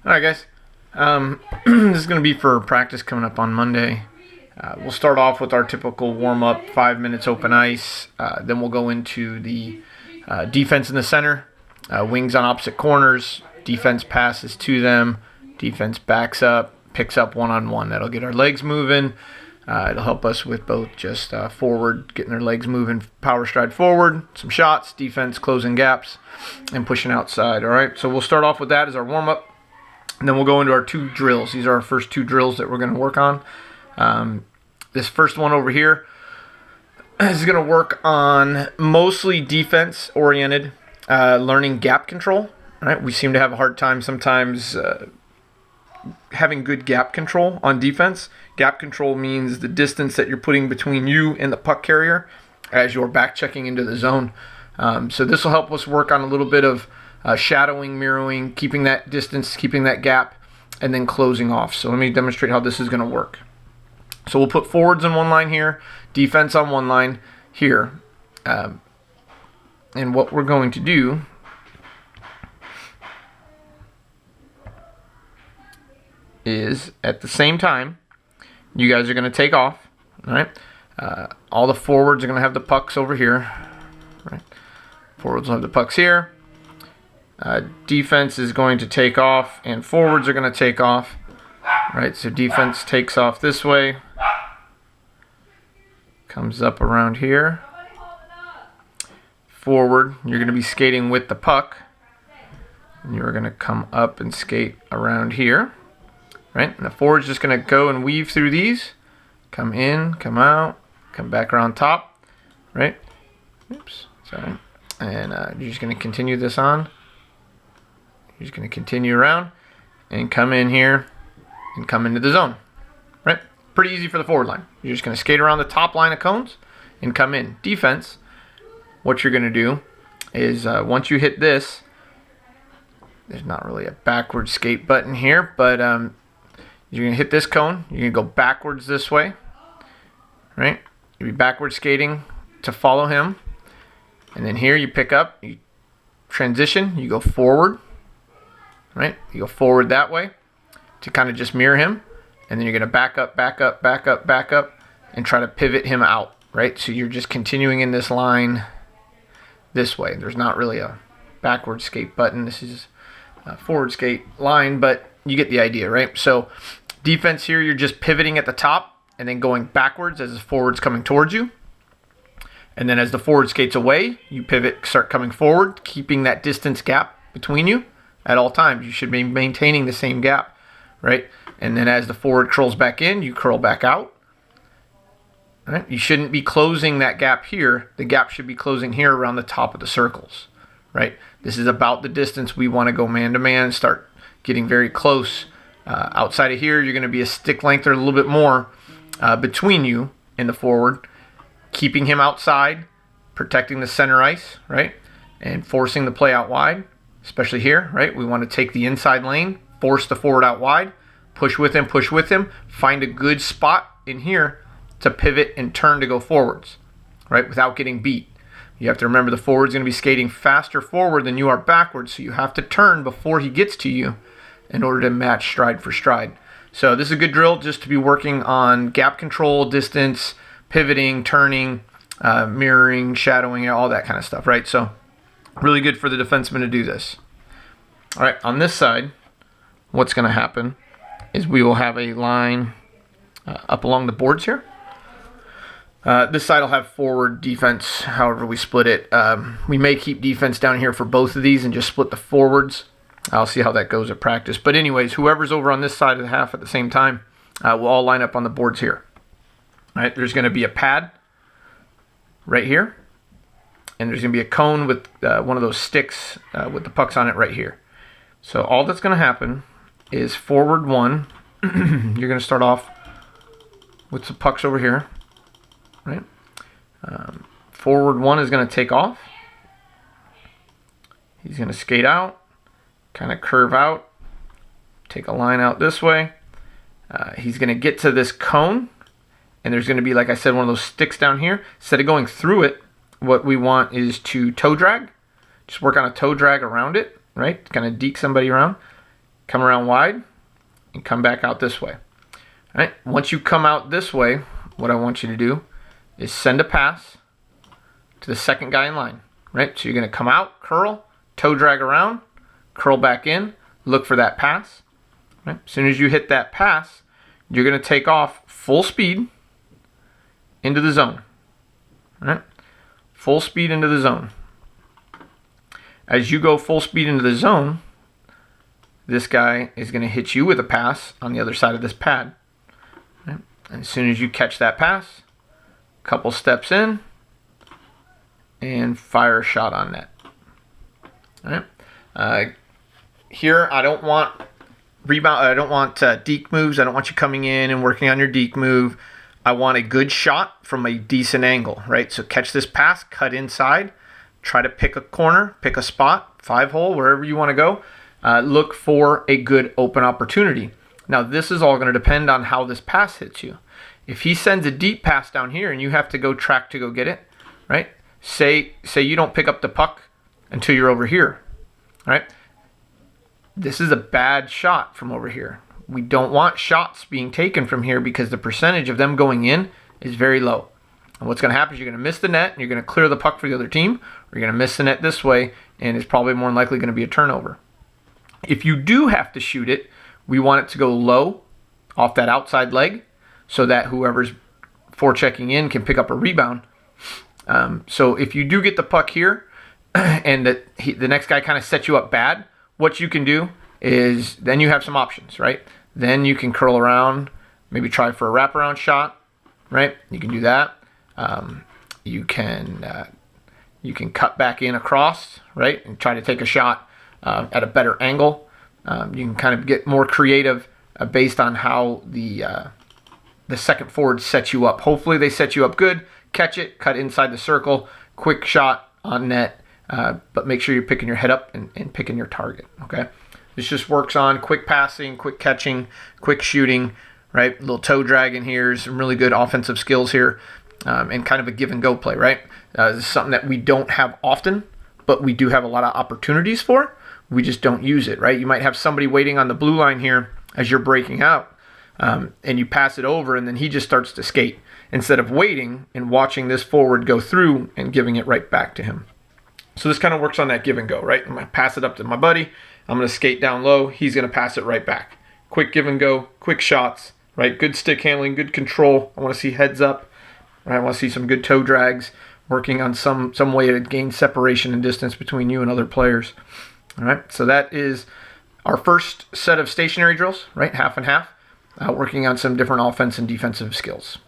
All right, guys. This is going to be for practice coming up on Monday. We'll start off with our typical warm-up, 5 minutes open ice. Then we'll go into the defense in the center, wings on opposite corners, defense passes to them, defense backs up, picks up one-on-one. That'll get our legs moving. It'll help us with both just forward, getting their legs moving, power stride forward, some shots, defense closing gaps, and pushing outside. All right, so we'll start off with that as our warm-up. And then we'll go into our 2 drills. These are our first 2 drills that we're going to work on. This first one over here is going to work on mostly defense-oriented, learning gap control. All right, we seem to have a hard time sometimes having good gap control on defense. Gap control means the distance that you're putting between you and the puck carrier as you're back checking into the zone. So this will help us work on a little bit of shadowing, mirroring, keeping that distance, keeping that gap, and then closing off. So let me demonstrate how this is going to work. So we'll put forwards on one line here, defense on one line here. And what we're going to do is at the same time, you guys are going to take off. All right. All the forwards are going to have the pucks over here. Right. Forwards will have the pucks here. Defense is going to take off, and forwards are going to take off. Right, so defense takes off this way, comes up around here. Forward, you're going to be skating with the puck, and you're going to come up and skate around here. Right, and the forward's just going to go and weave through these, come in, come out, come back around top. Right, oops, sorry, and you're just going to continue this on. You're just going to continue around and come in here and come into the zone. Right? Pretty easy for the forward line. You're just going to skate around the top line of cones and come in. Defense, what you're going to do is once you hit this, there's not really a backward skate button here, but you're going to hit this cone. You're going to go backwards this way. Right? You'll be backward skating to follow him. And then here you pick up, you transition, you go forward. Right? You go forward that way to kind of just mirror him. And then you're going to back up, back up, back up, back up, and try to pivot him out. Right? So you're just continuing in this line this way. There's not really a backward skate button. This is a forward skate line, but you get the idea, right? So defense here, you're just pivoting at the top and then going backwards as the forward's coming towards you. And then as the forward skates away, you pivot, start coming forward, keeping that distance gap between you. At all times, you should be maintaining the same gap, right? And then as the forward curls back in, you curl back out. Right? You shouldn't be closing that gap here. The gap should be closing here around the top of the circles, right? This is about the distance we want to go man-to-man, start getting very close. Outside of here, you're going to be a stick length or a little bit more between you and the forward, keeping him outside, protecting the center ice, right? And forcing the play out wide. Especially here, right? We want to take the inside lane, force the forward out wide, push with him, find a good spot in here to pivot and turn to go forwards, right? Without getting beat. You have to remember the forward's going to be skating faster forward than you are backwards, so you have to turn before he gets to you in order to match stride for stride. So this is a good drill just to be working on gap control, distance, pivoting, turning, mirroring, shadowing, all that kind of stuff, right? So really good for the defenseman to do this. All right, on this side, what's going to happen is we will have a line up along the boards here. This side will have forward, defense, however we split it. We may keep defense down here for both of these and just split the forwards. I'll see how that goes at practice. But anyways, whoever's over on this side of the half at the same time will all line up on the boards here. All right, there's going to be a pad right here. And there's going to be a cone with one of those sticks with the pucks on it right here. So all that's going to happen is forward one, you're going to start off with the pucks over here. Right? Forward one is going to take off. He's going to skate out, kind of curve out, take a line out this way. He's going to get to this cone, and there's going to be, like I said, one of those sticks down here. Instead of going through it, what we want is to toe drag. Just work on a toe drag around it, right? Kind of deke somebody around. come around wide, and come back out this way. All right. Once you come out this way, what I want you to do is send a pass to the second guy in line. Right. So you're going to come out, curl, toe drag around, curl back in, look for that pass. Right. As soon as you hit that pass, you're going to take off full speed into the zone. All right. Full speed into the zone. As you go full speed into the zone, this guy is going to hit you with a pass on the other side of this pad. Right? And as soon as you catch that pass, couple steps in, and fire a shot on net. All right. Here, I don't want rebound. I don't want deke moves. I don't want you coming in and working on your deke move. I want a good shot from a decent angle, right? So catch this pass, cut inside, try to pick a corner, pick a spot, 5-hole, wherever you want to go. Look for a good open opportunity. Now, this is all going to depend on how this pass hits you. If he sends a deep pass down here and you have to go track to go get it, right? Say you don't pick up the puck until you're over here, right? This is a bad shot from over here. We don't want shots being taken from here because the percentage of them going in is very low. And what's going to happen is you're going to miss the net and you're going to clear the puck for the other team, or you're going to miss the net this way and it's probably more than likely going to be a turnover. If you do have to shoot it, we want it to go low off that outside leg so that whoever's forechecking in can pick up a rebound. So if you do get the puck here and the next guy kind of sets you up bad, what you can do is then you have some options, right? Then you can curl around, maybe try for a wraparound shot, right? You can do that. You can cut back in across, right, and try to take a shot at a better angle. You can kind of get more creative based on how the second forward sets you up. Hopefully they set you up good. Catch it, cut inside the circle, quick shot on net, but make sure you're picking your head up and picking your target, okay? This just works on quick passing, quick catching, quick shooting, right? A little toe drag in here, some really good offensive skills here, and kind of a give and go play, right? This is something that we don't have often, but we do have a lot of opportunities for. We just don't use it, right? You might have somebody waiting on the blue line here as you're breaking out, and you pass it over, and then he just starts to skate instead of waiting and watching this forward go through and giving it right back to him. So this kind of works on that give and go, right? I'm going to pass it up to my buddy. I'm going to skate down low. He's going to pass it right back. Quick give and go, quick shots, right? Good stick handling, good control. I want to see heads up. Right? I want to see some good toe drags, working on some way to gain separation and distance between you and other players. All right, so that is our first set of stationary drills, right? Half and half, working on some different offense and defensive skills.